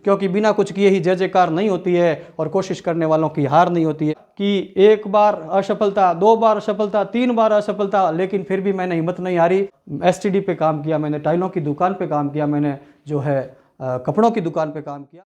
क्योंकि बिना कुछ किए ही जय जयकार नहीं होती है और कोशिश करने वालों की हार नहीं होती है। कि एक बार असफलता, दो बार असफलता, तीन बार असफलता, लेकिन फिर भी मैंने हिम्मत नहीं हारी। एसटीडी पे काम किया मैंने, टाइलों की दुकान पे काम किया मैंने, जो है कपड़ों की दुकान पे काम किया।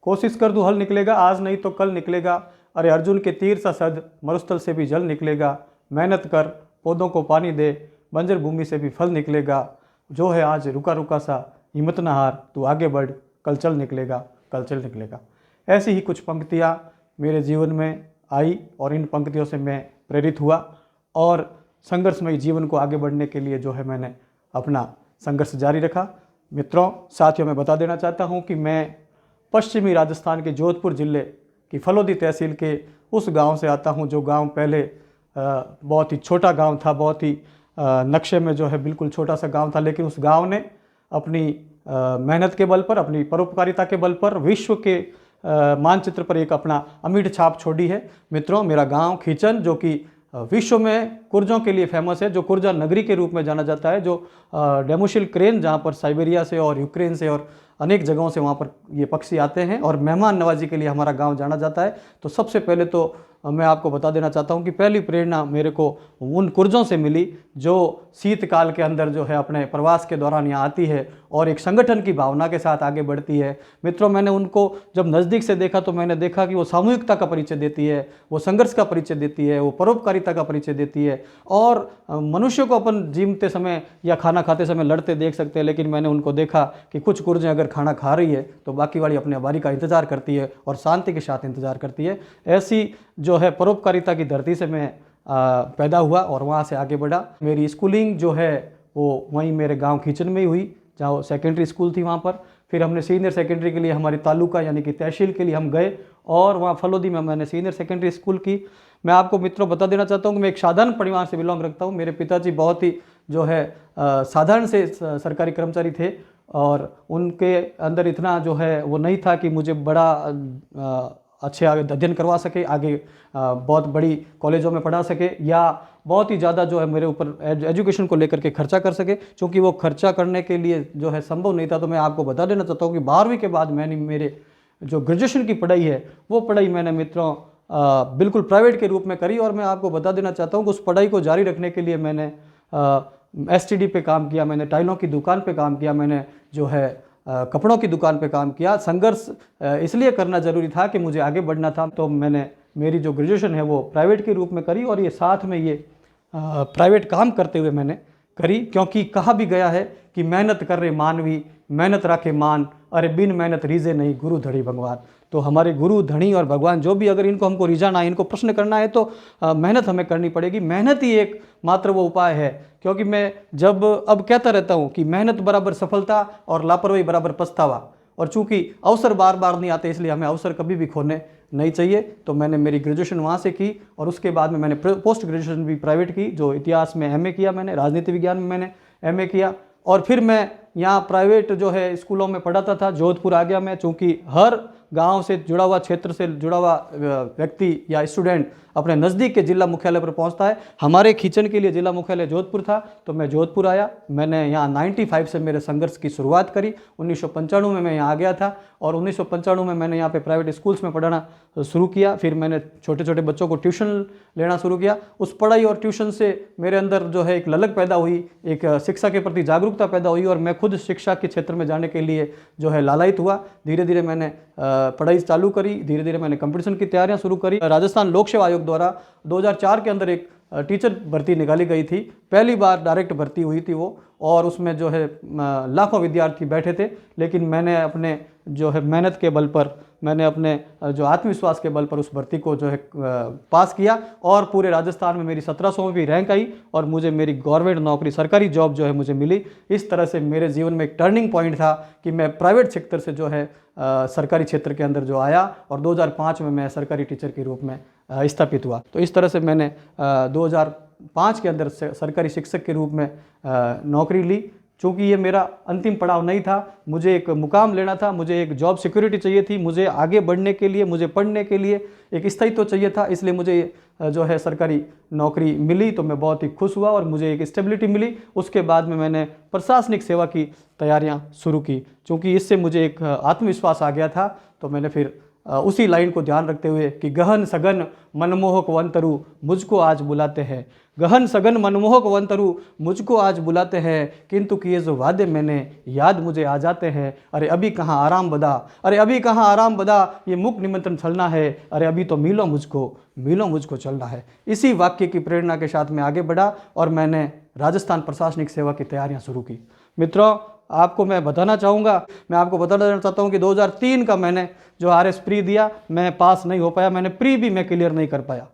कोशिश कर दूं हल निकलेगा, आज नहीं तो कल निकलेगा। अरे अर्जुन के तीर सा सद, मरुस्थल से भी जल निकलेगा। मेहनत कर, पौधों को पानी दे, बंजर भूमि से भी फल निकलेगा। जो है आज रुका रुका सा, हिम्मत ना हार, तू आगे बढ़, कल चल निकलेगा, कल चल निकलेगा। ऐसी ही कुछ पंक्तियाँ मेरे जीवन में आई और इन पंक्तियों से मैं प्रेरित हुआ और संघर्षमय जीवन को आगे बढ़ने के लिए जो है मैंने अपना संघर्ष जारी रखा। मित्रों, साथियों, मैं बता देना चाहता हूँ कि मैं पश्चिमी राजस्थान के जोधपुर ज़िले की फलोदी तहसील के उस गांव से आता हूं, जो गांव पहले बहुत ही छोटा गांव था, बहुत ही नक्शे में जो है बिल्कुल छोटा सा गांव था, लेकिन उस गांव ने अपनी मेहनत के बल पर, अपनी परोपकारिता के बल पर विश्व के मानचित्र पर एक अपना अमिट छाप छोड़ी है। मित्रों, मेरा गांव खीचन, जो कि विश्व में कुर्जों के लिए फेमस है, जो कुर्जा नगरी के रूप में जाना जाता है, जो डेमोशिल क्रेन, जहाँ पर साइबेरिया से और यूक्रेन से और अनेक जगहों से वहाँ पर ये पक्षी आते हैं और मेहमान नवाजी के लिए हमारा गांव जाना जाता है। तो सबसे पहले तो मैं आपको बता देना चाहता हूँ कि पहली प्रेरणा मेरे को उन कुर्जों से मिली जो शीतकाल के अंदर जो है अपने प्रवास के दौरान यहाँ आती है और एक संगठन की भावना के साथ आगे बढ़ती है। मित्रों, मैंने उनको जब नज़दीक से देखा तो मैंने देखा कि वो सामूहिकता का परिचय देती है, वो संघर्ष का परिचय देती है, वो परोपकारिता का परिचय देती है। और मनुष्य को अपन जीवते समय या खाना खाते समय लड़ते देख सकते हैं, लेकिन मैंने उनको देखा कि कुछ कुर्जें अगर खाना खा रही है तो बाकी वाली अपने बारी का इंतज़ार करती है और शांति के साथ इंतज़ार करती है। ऐसी जो है परोपकारिता की धरती से मैं पैदा हुआ और वहाँ से आगे बढ़ा। मेरी स्कूलिंग जो है वो वहीं मेरे गांव खीचन में ही हुई, जहाँ सेकेंडरी स्कूल थी वहाँ पर। फिर हमने सीनियर सेकेंडरी के लिए हमारी तालुका यानी कि तहसील के लिए हम गए और वहाँ फलोदी में मैंने सीनियर सेकेंडरी स्कूल की। मैं आपको मित्रों बता देना चाहता हूँ कि मैं एक साधारण परिवार से बिलोंग रखता हूँ। मेरे पिताजी बहुत ही जो है साधारण से सरकारी कर्मचारी थे और उनके अंदर इतना जो है वो नहीं था कि मुझे बड़ा अच्छे आगे अध्ययन करवा सके, आगे बहुत बड़ी कॉलेजों में पढ़ा सके या बहुत ही ज़्यादा जो है मेरे ऊपर एजुकेशन को लेकर के खर्चा कर सके, क्योंकि वो खर्चा करने के लिए जो है संभव नहीं था। तो मैं आपको बता देना चाहता हूँ कि 12वीं के बाद मैंने मेरे जो ग्रेजुएशन की पढ़ाई है वो पढ़ाई मैंने मित्रों बिल्कुल प्राइवेट के रूप में करी। और मैं आपको बता देना चाहता हूँ कि उस पढ़ाई को जारी रखने के लिए मैंने एसटीडी पे काम किया, मैंने टाइलों की दुकान पे काम किया, मैंने जो है कपड़ों की दुकान पे काम किया। संघर्ष इसलिए करना ज़रूरी था कि मुझे आगे बढ़ना था। तो मैंने मेरी जो ग्रेजुएशन है वो प्राइवेट के रूप में करी और ये साथ में ये प्राइवेट काम करते हुए मैंने करी, क्योंकि कहा भी गया है कि मेहनत कर रहे मानवी, मेहनत रखे मान, अरे बिन मेहनत रीजे नहीं, गुरु धड़ी भगवान। तो हमारे गुरु धनी और भगवान जो भी अगर इनको हमको रिझाना है, इनको प्रश्न करना है तो मेहनत हमें करनी पड़ेगी। मेहनत ही एक मात्र वो उपाय है, क्योंकि मैं जब अब कहता रहता हूँ कि मेहनत बराबर सफलता और लापरवाही बराबर पछतावा। और चूंकि अवसर बार बार नहीं आते, इसलिए हमें अवसर कभी भी खोने नहीं चाहिए। तो मैंने मेरी ग्रेजुएशन वहाँ से की और उसके बाद में मैंने पोस्ट ग्रेजुएशन भी प्राइवेट की, जो इतिहास में एमए किया मैंने, राजनीति विज्ञान में मैंने एमए किया। और फिर मैं यहाँ प्राइवेट जो है स्कूलों में पढ़ाता था। जोधपुर आ गया मैं, चूँकि हर गांव से जुड़ा हुआ, क्षेत्र से जुड़ा हुआ व्यक्ति या स्टूडेंट अपने नज़दीक के जिला मुख्यालय पर पहुंचता है। हमारे खीचन के लिए जिला मुख्यालय जोधपुर था, तो मैं जोधपुर आया। मैंने यहाँ 95 से मेरे संघर्ष की शुरुआत करी। 1995 में मैं यहाँ आ गया था और 1995 में मैंने यहाँ पे प्राइवेट स्कूल्स में पढ़ाना शुरू किया। फिर मैंने छोटे छोटे बच्चों को ट्यूशन लेना शुरू किया। उस पढ़ाई और ट्यूशन से मेरे अंदर जो है एक ललक पैदा हुई, एक शिक्षा के प्रति जागरूकता पैदा हुई और मैं खुद शिक्षा के क्षेत्र में जाने के लिए जो है लालायित हुआ। धीरे धीरे मैंने पढ़ाई चालू करी, धीरे धीरे मैंने कंपटीशन की तैयारियां शुरू करी। राजस्थान लोक सेवा आयोग द्वारा 2004 के अंदर एक टीचर भर्ती निकाली गई थी, पहली बार डायरेक्ट भर्ती हुई थी वो, और उसमें जो है लाखों विद्यार्थी बैठे थे। लेकिन मैंने अपने जो है मेहनत के बल पर, मैंने अपने जो आत्मविश्वास के बल पर उस भर्ती को जो है पास किया और पूरे राजस्थान में मेरी 1700वीं रैंक आई और मुझे मेरी गवर्नमेंट नौकरी, सरकारी जॉब जो है मुझे मिली। इस तरह से मेरे जीवन में एक टर्निंग पॉइंट था कि मैं प्राइवेट सेक्टर से जो है सरकारी क्षेत्र के अंदर जो आया और 2005 में मैं सरकारी टीचर के रूप में स्थापित हुआ। तो इस तरह से मैंने 2005 के अंदर सरकारी शिक्षक के रूप में नौकरी ली। चूँकि ये मेरा अंतिम पड़ाव नहीं था, मुझे एक मुकाम लेना था, मुझे एक जॉब सिक्योरिटी चाहिए थी, मुझे आगे बढ़ने के लिए, मुझे पढ़ने के लिए एक स्थायित्व चाहिए था, इसलिए मुझे जो है सरकारी नौकरी मिली तो मैं बहुत ही खुश हुआ और मुझे एक स्टेबिलिटी मिली। उसके बाद में मैंने प्रशासनिक सेवा की तैयारियां शुरू की। चूँकि इससे मुझे एक आत्मविश्वास आ गया था तो मैंने फिर उसी लाइन को ध्यान रखते हुए कि गहन सघन मनमोहक वंतरु मुझको आज बुलाते हैं, गहन सघन मनमोहक वंतरु मुझको आज बुलाते हैं, किंतु किए जो वादे मैंने याद मुझे आ जाते हैं। अरे अभी कहाँ आराम बदा, अरे अभी कहाँ आराम बदा, ये मुख निमंत्रण चलना है, अरे अभी तो मिलो मुझको चलना है। इसी वाक्य की प्रेरणा के साथ मैं आगे बढ़ा और मैंने राजस्थान प्रशासनिक सेवा की तैयारियां शुरू की। मित्रों, आपको मैं बताना चाहूँगा, मैं आपको बताना चाहता हूँ कि 2003 का मैंने जो RS प्री दिया, मैं पास नहीं हो पाया, मैंने प्री भी मैं क्लियर नहीं कर पाया,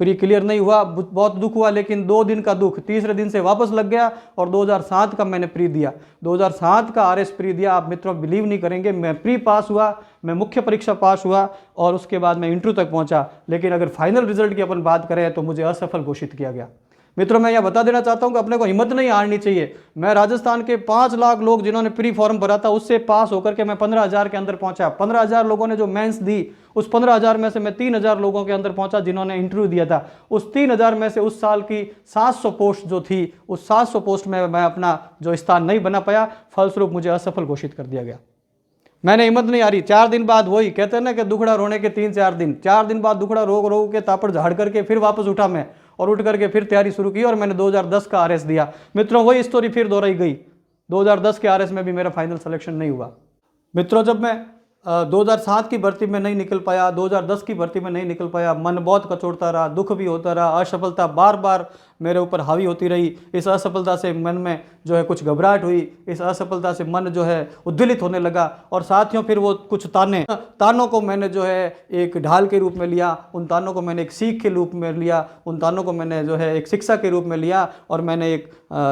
प्री क्लियर नहीं हुआ, बहुत दुख हुआ। लेकिन 2 दिन का दुख तीसरे दिन से वापस लग गया और 2007 का मैंने प्री दिया, 2007 का RS प्री दिया। आप मित्रों बिलीव नहीं करेंगे, मैं प्री पास हुआ, मैं मुख्य परीक्षा पास हुआ और उसके बाद मैं इंटरव्यू तक पहुंचा। लेकिन अगर फाइनल रिजल्ट की अपन बात करें तो मुझे असफल घोषित किया गया। मित्रों, मैं यह बता देना चाहता हूं कि अपने को हिम्मत नहीं हारनी चाहिए। मैं राजस्थान के 5 लाख लोग जिन्होंने प्री फॉर्म भरा था उससे पास होकर के मैं 15,000 के अंदर पहुंचा। 15,000 लोगों ने जो मेंस दी, उस 15,000 में से मैं 3,000 लोगों के अंदर पहुंचा जिन्होंने इंटरव्यू दिया था। उस 3,000 में से उस साल की 700 पोस्ट जो थी, उस 700 पोस्ट में मैं अपना जो स्थान नहीं बना पाया, फलस्वरूप मुझे असफल घोषित कर दिया गया। मैंने हिम्मत नहीं हारी। 4 दिन बाद वही कहते हैं ना कि दुखड़ा रोने के 3-4 दिन, 4 दिन बाद दुखड़ा रो के तापड़ झाड़ करके फिर वापस उठा मैं और उठ करके फिर तैयारी शुरू की और मैंने 2010 का RS दिया। मित्रों, वही स्टोरी फिर दोहराई गई। 2010 के RS में भी मेरा फाइनल सिलेक्शन नहीं हुआ। मित्रों, जब मैं 2007 की भर्ती में नहीं निकल पाया, 2010 की भर्ती में नहीं निकल पाया, मन बहुत कचोटता रहा, दुख भी होता रहा, असफलता बार बार मेरे ऊपर हावी होती रही। इस असफलता से मन में जो है कुछ घबराहट हुई, इस असफलता से मन जो है उद्वेलित होने लगा और साथियों फिर वो कुछ तानों को मैंने जो है एक ढाल के रूप में लिया, उन तानों को मैंने एक सीख के रूप में लिया, उन तानों को मैंने जो है एक शिक्षा के रूप में लिया और मैंने एक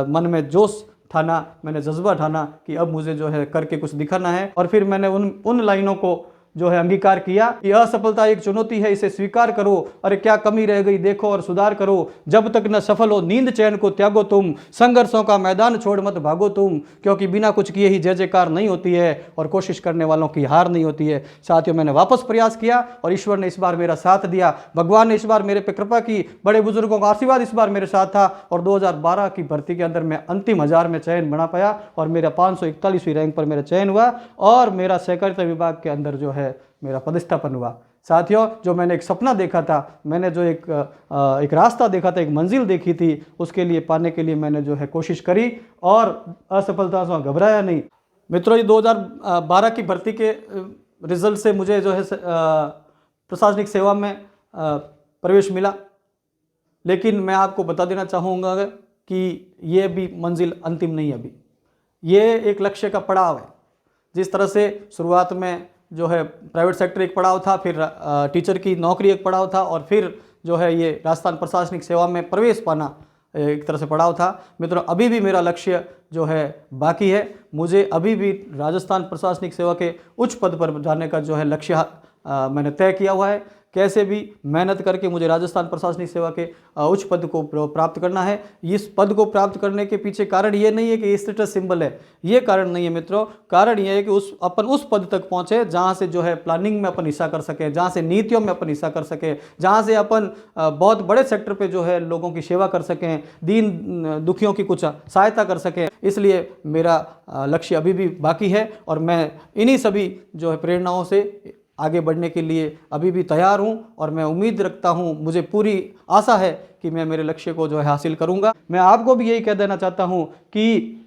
मन में जोश ठाना, मैंने जज्बा ठाना कि अब मुझे जो है करके कुछ दिखाना है। और फिर मैंने उन लाइनों को जो है अंगीकार किया कि असफलता एक चुनौती है, इसे स्वीकार करो, अरे क्या कमी रह गई देखो और सुधार करो, जब तक न सफल हो नींद चैन को त्यागो तुम, संघर्षों का मैदान छोड़ मत भागो तुम, क्योंकि बिना कुछ किए ही जय जयकार नहीं होती है और कोशिश करने वालों की हार नहीं होती है। साथियों, मैंने वापस प्रयास किया और ईश्वर ने इस बार मेरा साथ दिया, भगवान ने इस बार मेरे पे कृपा की, बड़े बुजुर्गों का आशीर्वाद इस बार मेरे साथ था और 2012 की भर्ती के अंदर मैं अंतिम 1000 में चयन बना पाया और मेरा 541वीं रैंक पर मेरा चयन हुआ और मेरा सहकारिता विभाग के अंदर जो है मेरा पदस्थापन हुआ। साथियों, जो मैंने एक सपना देखा था, मैंने जो एक रास्ता देखा था, एक मंजिल देखी थी, उसके लिए पाने के लिए मैंने जो है कोशिश करी और असफलता से घबराया नहीं। मित्रों, ये 2012 की भर्ती के रिजल्ट से मुझे जो है प्रशासनिक सेवा में प्रवेश मिला। लेकिन मैं आपको बता देना चाहूँगा कि ये भी मंजिल अंतिम नहीं है, अभी ये एक लक्ष्य का पड़ाव है। जिस तरह से शुरुआत में जो है प्राइवेट सेक्टर एक पड़ाव था, फिर टीचर की नौकरी एक पड़ाव था और फिर जो है ये राजस्थान प्रशासनिक सेवा में प्रवेश पाना एक तरह से पड़ाव था। मित्रों, अभी भी मेरा लक्ष्य जो है बाकी है। मुझे अभी भी राजस्थान प्रशासनिक सेवा के उच्च पद पर जाने का जो है लक्ष्य मैंने तय किया हुआ है। कैसे भी मेहनत करके मुझे राजस्थान प्रशासनिक सेवा के उच्च पद को प्राप्त करना है। इस पद को प्राप्त करने के पीछे कारण ये नहीं है कि स्टेटस सिंबल है, ये कारण नहीं है मित्रों। कारण ये है कि अपन उस पद तक पहुँचे जहाँ से जो है प्लानिंग में अपन हिस्सा कर सकें, जहाँ से नीतियों में अपन हिस्सा कर सकें, जहाँ से अपन बहुत बड़े सेक्टर पे जो है लोगों की सेवा कर सकें, दीन दुखियों की कुछ सहायता कर सकें। इसलिए मेरा लक्ष्य अभी भी बाकी है और मैं इन्हीं सभी जो है प्रेरणाओं से आगे बढ़ने के लिए अभी भी तैयार हूं और मैं उम्मीद रखता हूं, मुझे पूरी आशा है कि मैं मेरे लक्ष्य को जो है हासिल करूंगा। मैं आपको भी यही कह देना चाहता हूं कि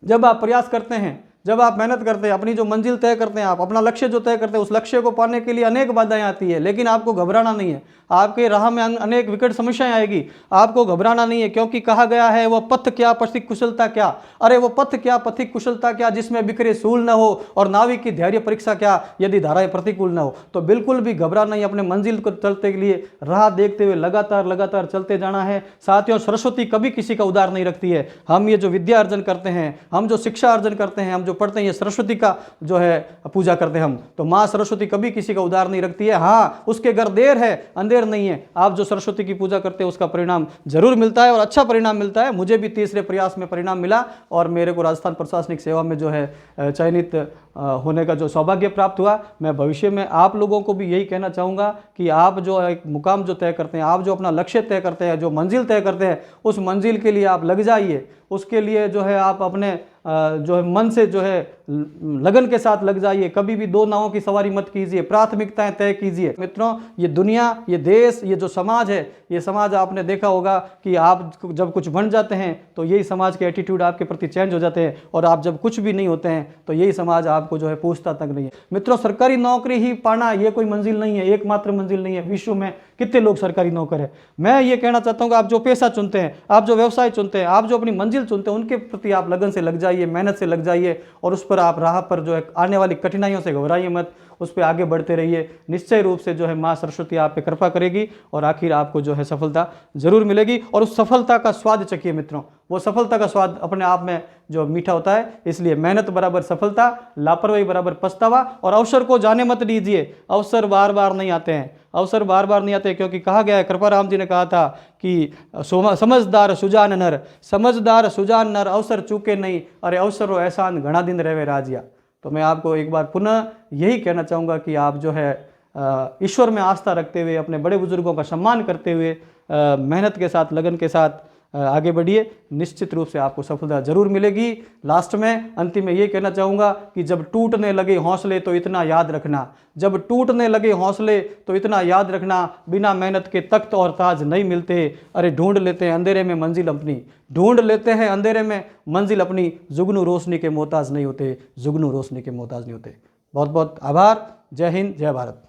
जब आप प्रयास करते हैं, जब आप मेहनत करते हैं, अपनी जो मंजिल तय करते हैं, आप अपना लक्ष्य जो तय करते हैं, उस लक्ष्य को पाने के लिए अनेक बाधाएं आती है, लेकिन आपको घबराना नहीं है। आपके राह में अनेक विकट समस्याएं आएगी, आपको घबराना नहीं है, क्योंकि कहा गया है वो पथ क्या पथिक कुशलता क्या, अरे वो पथ क्या पथिक कुशलता क्या जिसमें बिखरे सूल न हो और नाविक की धैर्य परीक्षा क्या यदि धाराएं प्रतिकूल न हो। तो बिल्कुल भी घबरा नहीं, अपने मंजिल को चलते के लिए राह देखते हुए लगातार चलते जाना है। साथियों, सरस्वती कभी किसी का उधार नहीं रखती है। हम ये जो विद्या अर्जन करते हैं, हम जो शिक्षा अर्जन करते हैं, हम जो जो पढ़ते हैं ये सरस्वती का जो है पूजा करते हैं हम, तो माँ सरस्वती कभी किसी का उधार नहीं रखती है। हाँ, उसके घर देर है अंधेर नहीं है। आप जो सरस्वती की पूजा करते हैं उसका परिणाम जरूर मिलता है और अच्छा परिणाम मिलता है। मुझे भी तीसरे प्रयास में परिणाम मिला और मेरे को राजस्थान प्रशासनिक सेवा में जो है चयनित होने का जो सौभाग्य प्राप्त हुआ। मैं भविष्य में आप लोगों को भी यही कहना चाहूँगा कि आप जो एक मुकाम जो तय करते हैं, आप जो अपना लक्ष्य तय करते हैं, जो मंजिल तय करते हैं, उस मंजिल के लिए आप लग जाइए। उसके लिए जो है आप अपने जो है मन से जो है लगन के साथ लग जाइए। कभी भी दो नावों की सवारी मत कीजिए, प्राथमिकताएं तय कीजिए। मित्रों, ये दुनिया, ये देश, ये जो समाज है, ये समाज आपने देखा होगा कि आप जब कुछ बन जाते हैं तो यही समाज के एटीट्यूड आपके प्रति चेंज हो जाते हैं, और आप जब कुछ भी नहीं होते हैं तो यही समाज आपको जो है पूछता तक नहीं है। मित्रों, सरकारी नौकरी ही पाना ये कोई मंजिल नहीं है, एकमात्र मंजिल नहीं है। विश्व में कितने लोग सरकारी नौकर है। मैं ये कहना चाहता हूँ कि आप जो पेशा चुनते हैं, आप जो व्यवसाय चुनते हैं, आप जो अपनी मंजिल चुनते हैं, उनके प्रति आप लगन से लग जाइए, मेहनत से लग जाइए, और उस पर आप राह पर जो है आने वाली कठिनाइयों से घबराइए मत, उस पर आगे बढ़ते रहिए। निश्चय रूप से जो है माँ सरस्वती आप पे कृपा करेगी और आखिर आपको जो है सफलता जरूर मिलेगी। और उस सफलता का स्वाद चखिए मित्रों, वो सफलता का स्वाद अपने आप में जो मीठा होता है। इसलिए मेहनत बराबर सफलता, लापरवाही बराबर पछतावा, और अवसर को जाने मत दीजिए। अवसर बार बार नहीं आते हैं, अवसर बार बार नहीं आते, क्योंकि कहा गया है, कृपाराम जी ने कहा था कि समझदार सुजान नर, समझदार सुजान नर अवसर चूके नहीं, अरे अवसरो एहसान घना दिन रहे राजिया। तो मैं आपको एक बार पुनः यही कहना चाहूँगा कि आप जो है ईश्वर में आस्था रखते हुए, अपने बड़े बुजुर्गों का सम्मान करते हुए, मेहनत के साथ, लगन के साथ आगे बढ़िए। निश्चित रूप से आपको सफलता जरूर मिलेगी। लास्ट में अंतिम में ये कहना चाहूँगा कि जब टूटने लगे हौसले तो इतना याद रखना, जब टूटने लगे हौसले तो इतना याद रखना, बिना मेहनत के तख्त और ताज नहीं मिलते। अरे ढूंढ लेते हैं अंधेरे में मंजिल अपनी, ढूंढ लेते हैं अंधेरे में मंजिल अपनी, जुगनू रोशनी के मोहताज नहीं होते, जुगनू रोशनी के मोहताज नहीं होते। बहुत बहुत आभार। जय हिंद, जय भारत।